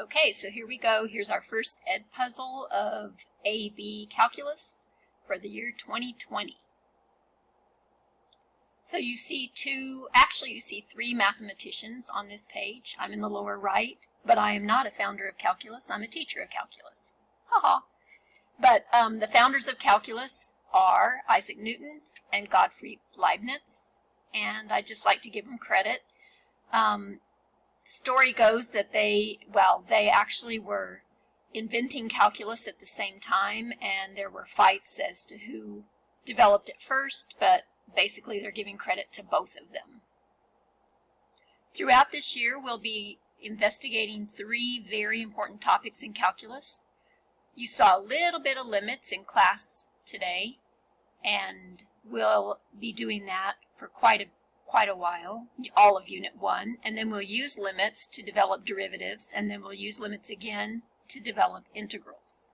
Okay, so here we go. Here's our first ed puzzle of AB Calculus for the year 2020. So you see three mathematicians on this page. I'm in the lower right, but I am not a founder of calculus. I'm a teacher of calculus. Haha. But the founders of calculus are Isaac Newton and Gottfried Leibniz, and I'd just like to give them credit. Story goes that they actually were inventing calculus at the same time, and there were fights as to who developed it first, but basically they're giving credit to both of them. Throughout this year, we'll be investigating three very important topics in calculus. You saw a little bit of limits in class today, and we'll be doing that for quite a while, all of Unit 1, and then we'll use limits to develop derivatives, and then we'll use limits again to develop integrals.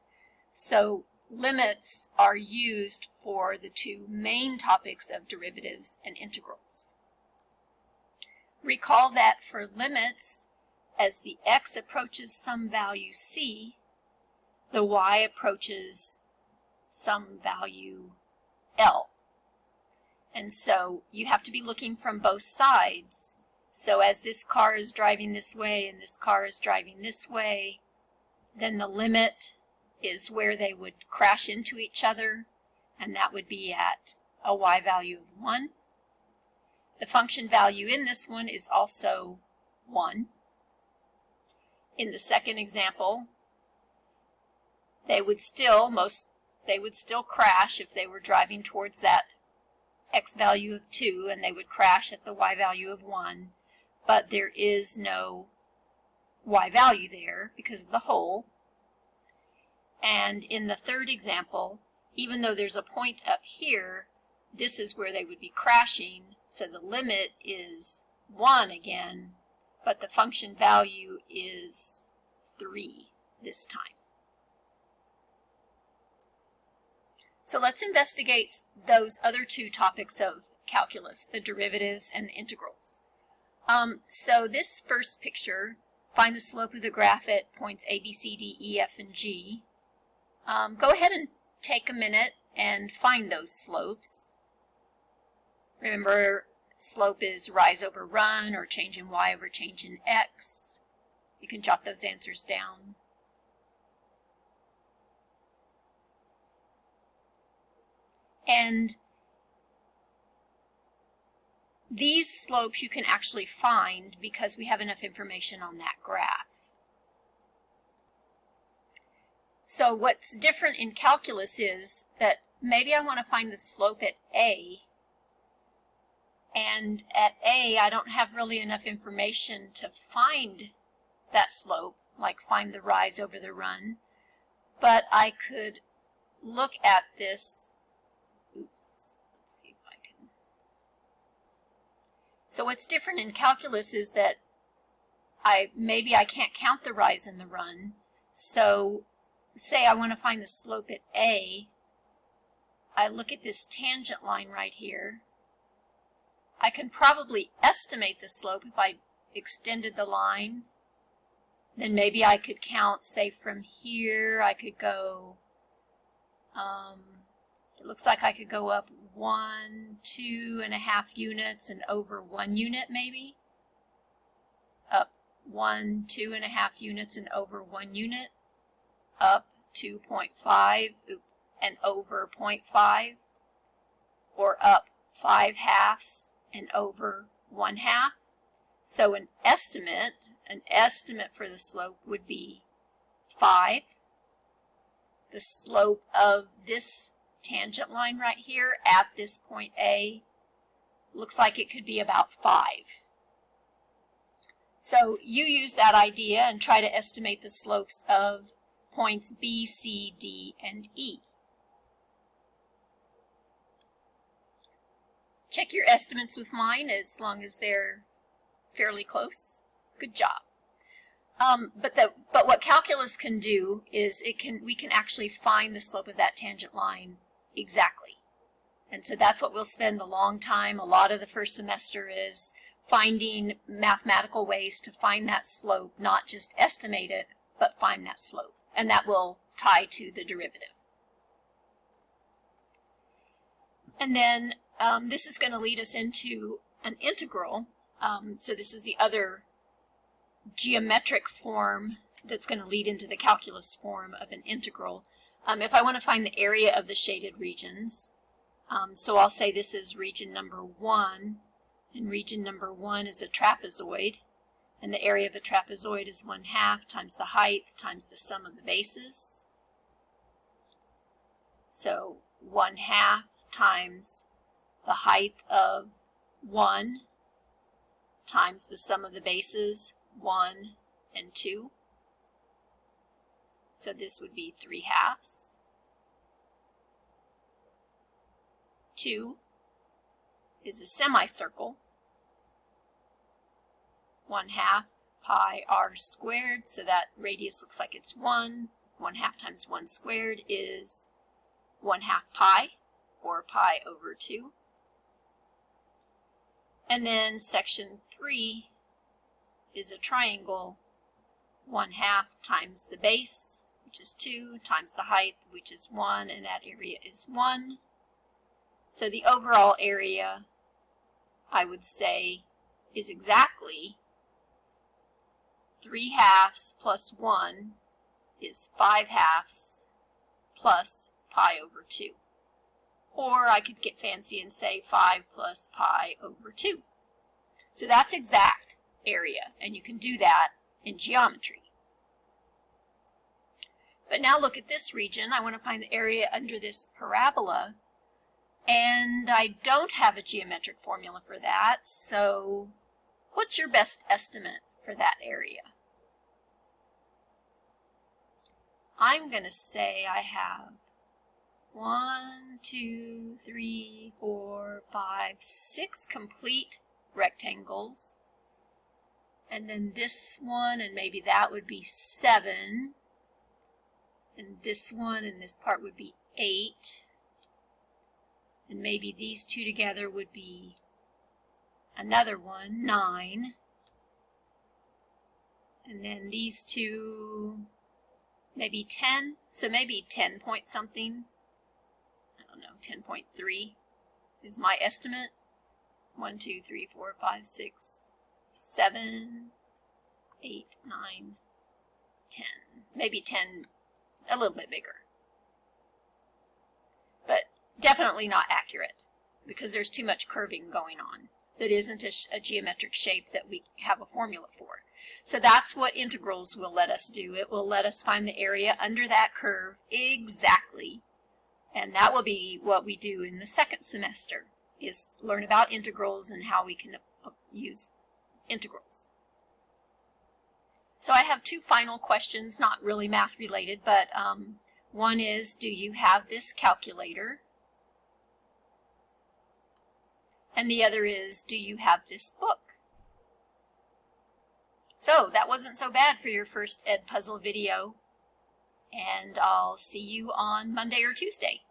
So limits are used for the two main topics of derivatives and integrals. Recall that for limits, as the x approaches some value c, the y approaches some value L. And so you have to be looking from both sides. So as this car is driving this way and this car is driving this way, then the limit is where they would crash into each other, and that would be at a y value of 1. The function value in this one is also 1. In the second example, they would still crash if they were driving towards that x value of 2, and they would crash at the y value of 1, but there is no y value there because of the hole. And in the third example, even though there's a point up here, this is where they would be crashing, so the limit is 1 again, but the function value is 3 this time. So let's investigate those other two topics of calculus, the derivatives and the integrals. So this first picture, find the slope of the graph at points A, B, C, D, E, F, and G. Go ahead and take a minute and find those slopes. Remember, slope is rise over run, or change in y over change in x. You can jot those answers down. And these slopes you can actually find because we have enough information on that graph. So what's different in calculus is that maybe I want to find the slope at A, and at A I don't have really enough information to find that slope, like find the rise over the run, but I could look at this. Let's see if I can. So what's different in calculus is that maybe I can't count the rise and the run. So say I want to find the slope at A. I look at this tangent line right here. I can probably estimate the slope if I extended the line. Then maybe I could count, say from here, I could go it looks like I could go up 1, 2.5 units and over 1 unit maybe. Up 1, 2.5 units and over 1 unit. Up 2.5 and over 0.5. Or up 5/2 and over 1/2. So an estimate for the slope would be 5. The slope of this tangent line right here at this point A looks like it could be about 5. So you use that idea and try to estimate the slopes of points B, C, D, and E. Check your estimates with mine as long as they're fairly close. Good job. But what calculus can do is we can actually find the slope of that tangent line exactly. And so that's what we'll spend a long time. A lot of the first semester is finding mathematical ways to find that slope, not just estimate it, but find that slope, and that will tie to the derivative. And then this is going to lead us into an integral. So this is the other geometric form that's going to lead into the calculus form of an integral. If I want to find the area of the shaded regions, so I'll say this is region number 1, and region number 1 is a trapezoid, and the area of a trapezoid is 1/2 times the height times the sum of the bases. So 1/2 times the height of 1 times the sum of the bases, 1 and 2. So this would be 3/2. 2 is a semicircle, 1/2 pi r squared, so that radius looks like it's 1. 1/2 times 1 squared is 1/2 pi, or pi over 2. And then section 3 is a triangle, 1/2 times the base, which is 2, times the height, which is 1, and that area is 1. So the overall area, I would say, is exactly 3/2 plus 1 is 5/2 plus pi over 2. Or I could get fancy and say 5 plus pi over 2. So that's exact area, and you can do that in geometry. But now look at this region. I want to find the area under this parabola, and I don't have a geometric formula for that, so what's your best estimate for that area? I'm going to say I have 1, 2, 3, 4, 5, 6 complete rectangles, and then this one, and maybe that would be 7, and this one and this part would be 8, and maybe these two together would be another one, 9, and then these two, maybe 10, so maybe 10 point something, I don't know, 10.3 is my estimate. 1, 2, 3, 4, 5, 6, 7, 8, 9, 10, maybe 10, a little bit bigger. But definitely not accurate, because there's too much curving going on. That isn't a geometric shape that we have a formula for. So that's what integrals will let us do. It will let us find the area under that curve exactly. And that will be what we do in the second semester, is learn about integrals and how we can use integrals. So I have two final questions, not really math related, but one is, do you have this calculator? And the other is, do you have this book? So that wasn't so bad for your first Ed Puzzle video, and I'll see you on Monday or Tuesday.